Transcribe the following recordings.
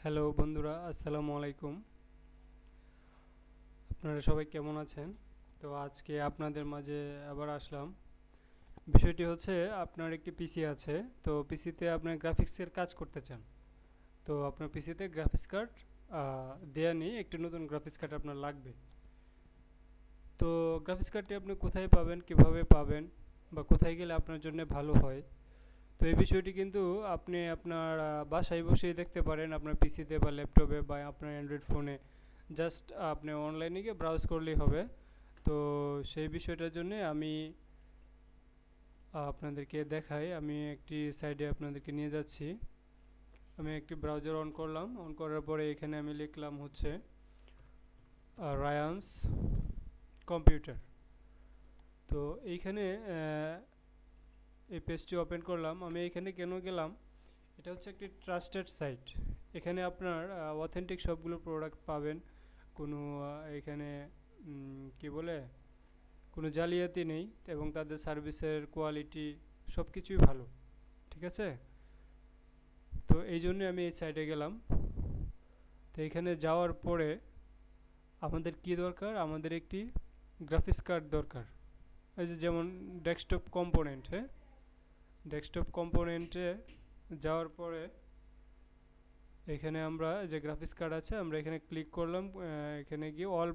Hello বন্ধুরা, আসসালামু আলাইকুম। আপনারা সবাই কেমন আছেন? তো আজকে আপনাদের মাঝে আবার আসলাম। বিষয়টি হচ্ছে, আপনার একটি পিসি আছে। তো পিসিতে আপনার গ্রাফিক্সের কাজ করতে চান। তো আপনার পিসিতে গ্রাফিক্স কার্ড দেয়া নেই, একটি নতুন গ্রাফিক্স কার্ড আপনার লাগবে। তো গ্রাফিক্স কার্ডটি আপনি কোথায় পাবেন, কিভাবে পাবেন, বা কোথায় গেলে আপনার জন্য ভালো হয়? তো এই বিষয়টি কিন্তু আপনি আপনার বাসায় বসেই দেখতে পারেন, আপনার পিসিতে বা ল্যাপটপে বা আপনার অ্যান্ড্রয়েড ফোনে। জাস্ট আপনি অনলাইনে গিয়ে ব্রাউজ করলেই হবে। তো সেই বিষয়টার জন্য আমি আপনাদেরকে দেখাই। আমি একটি সাইডে আপনাদেরকে নিয়ে যাচ্ছি। আমি একটি ব্রাউজার অন করলাম। অন করার পরে এখানে আমি লিখলাম হচ্ছে রায়ান্স কম্পিউটার। তো এইখানে এই পেজটি ওপেন করলাম। আমি এখানে কেন গেলাম, এটা হচ্ছে একটি ট্রাস্টেড সাইট। এখানে আপনার অথেন্টিক সবগুলো প্রোডাক্ট পাবেন। কোনো এখানে কি বলে, কোনো জালিয়াতি নেই, এবং তাদের সার্ভিসের কোয়ালিটি সব কিছুই ভালো। ঠিক আছে? তো এই জন্য আমি এই সাইটে গেলাম। তো এখানে যাওয়ার পরে আমাদের কি দরকার, আমাদের একটি গ্রাফিক্স কার্ড দরকার। এই যে যেমন ডেস্কটপ কম্পোনেন্ট, হ্যাঁ, ডেস্কটপ কম্পোনেন্টে যাওয়ার পরে এখানে আমরা যে গ্রাফিক্স কার্ড আছে, আমরা এখানে ক্লিক করলাম। এখানে গিয়ে অল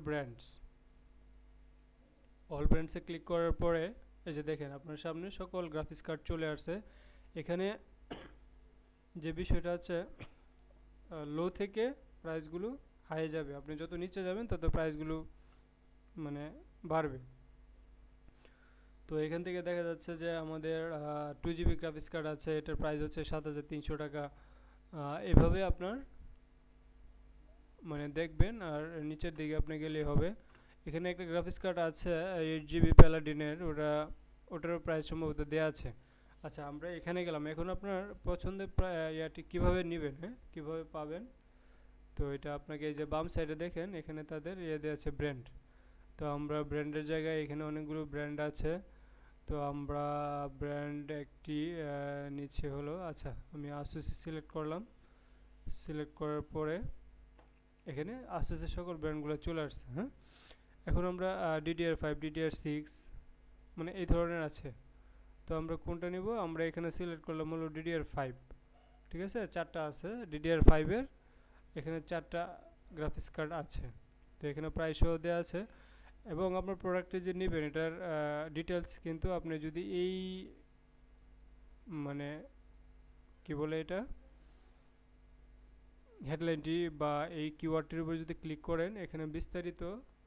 ব্র্যান্ডসে ক্লিক করার পরে এই যে দেখেন, আপনার সামনে সকল গ্রাফিক্স কার্ড চলে আসছে। এখানে যে বিষয়টা আছে, লো থেকে প্রাইসগুলো হাই যাবে। আপনি যত নিচে যাবেন তত প্রাইসগুলো মানে বাড়বে। তো এখান থেকে দেখা যাচ্ছে যে আমাদের 2 GB গ্রাফিক্স কার্ড আছে, এটার প্রাইস হচ্ছে 7,300 টাকা। এভাবে আপনার মানে দেখবেন, আর নিচের দিকে আপনি গেলেই হবে। এখানে একটা গ্রাফিক্স কার্ড আছে 8 GB প্যালাডিনের, ওটারও প্রাইস সম্ভবত দেওয়া আছে। আচ্ছা, আমরা এখানে গেলাম। এখন আপনার পছন্দের ইয়াটি কীভাবে নেবেন, হ্যাঁ, কীভাবে পাবেন। তো এটা আপনাকে এই যে বাম সাইডে দেখেন, এখানে তাদের ইয়ে দেওয়া আছে ব্র্যান্ড। তো আমরা ব্র্যান্ডের জায়গায় এখানে অনেকগুলো ব্র্যান্ড আছে। তো আমরা ব্র্যান্ড একটি নিচে হলো, আচ্ছা আমি আসুসি সিলেক্ট করলাম। সিলেক্ট করার পরে এখানে আসুসের সকল ব্র্যান্ডগুলো চলে আসছে। হ্যাঁ, এখন আমরা DDR5, DDR6 মানে এই ধরনের আছে। তো আমরা কোনটা নিব, আমরা এখানে সিলেক্ট করলাম হলো DDR5। ঠিক আছে, চারটা আছে DDR5-এর। এখানে চারটা গ্রাফিক্স কার্ড আছে। তো এখানে প্রাইসও দেওয়া আছে, এবং আপনার প্রোডাক্টে যে নেবেন এটার ডিটেলস কিন্তু আপনি যদি এই মানে কি বলে এটা, হেডলাইনটি বা এই কিওয়ার্ডটির উপর যদি ক্লিক করেন, এখানে বিস্তারিত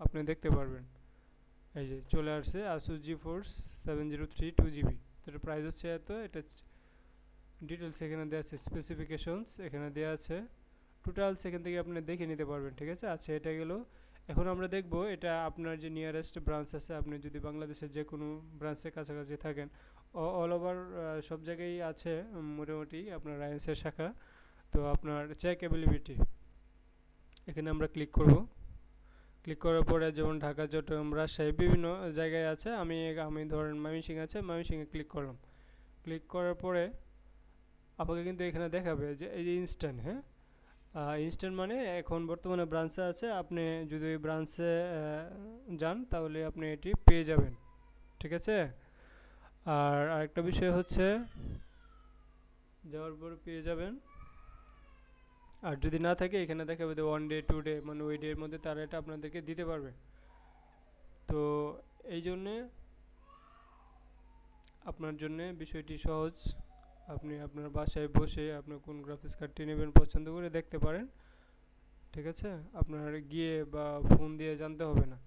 আপনি দেখতে পারবেন। এই যে চলে আসছে Asus GeForce 703 2GB। তো এটার প্রাইস হচ্ছে এত। এটা ডিটেলস এখানে দেওয়া আছে, স্পেসিফিকেশনস এখানে দেওয়া আছে, টোটালস এখান থেকে আপনি দেখে নিতে পারবেন। ঠিক আছে, আচ্ছা এটা গেল। এখন আমরা দেখব এটা আপনার যে নিয়ারেস্ট ব্রাঞ্চ আছে, আপনি যদি বাংলাদেশের যে কোনো ব্রাঞ্চের কাছাকাছি থাকেন, অল ওভার সব জায়গায় আছে মোটামুটি আপনার রায়ান্সের শাখা। তো আপনার চেক অ্যাভেলেবিলিটি এখানে আমরা ক্লিক করব। ক্লিক করার পরে যেমন ঢাকা, চট্টগ্রাম, রাজশাহী বিভিন্ন জায়গায় আছে। আমি ধরেন ময়মনসিংহ আছে, ময়মনসিংহে ক্লিক করলাম। ক্লিক করার পরে আমাকে কিন্তু এখানে দেখাবে যে এই যে ইনস্ট্যান্ট, হ্যাঁ, ইনস্ট্যান্ট মানে এখন বর্তমানে ব্রাঞ্চে আছে। আপনি যদি ওই ব্রাঞ্চে যান তাহলে আপনি এটি পেয়ে যাবেন। ঠিক আছে, আর আরেকটা বিষয় হচ্ছে, যাওয়ার পর পেয়ে যাবেন। আর যদি না থাকে এখানে দেখাবে যে 1 ডে 2 ডে, মানে ওই ডের মধ্যে তারা এটা আপনাদেরকে দিতে পারবে। তো এই জন্যে আপনার জন্য বিষয়টি সহজ। আপনি আপনার বাসায় বসে আপনার কোন গ্রাফিক্স কার্ডটি নেবেন পছন্দ করে দেখতে পারেন। ঠিক আছে, আপনার গিয়ে বা ফোন দিয়ে জানতে হবে না।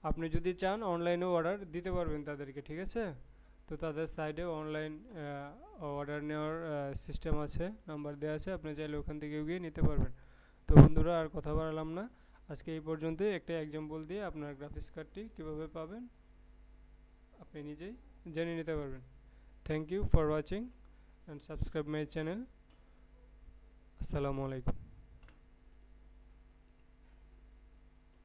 আপনি যদি চান অনলাইনেও অর্ডার দিতে পারবেন তাদেরকে। ঠিক আছে, তো তাদের সাইডে অনলাইন অর্ডার নেওয়ার সিস্টেম আছে, নাম্বার দেওয়া আছে, আপনি চাইলে ওখান থেকে গিয়ে নিতে পারবেন। তো বন্ধুরা, আর কথা বাড়ালাম না, আজকে এই পর্যন্তই। একটা এক্সাম্পল দিয়ে আপনার গ্রাফিক্স কার্ডটি কীভাবে পাবেন আপনি নিজেই জেনে নিতে পারবেন। Thank you for watching and subscribe my channel. আসসালামু আলাইকুম।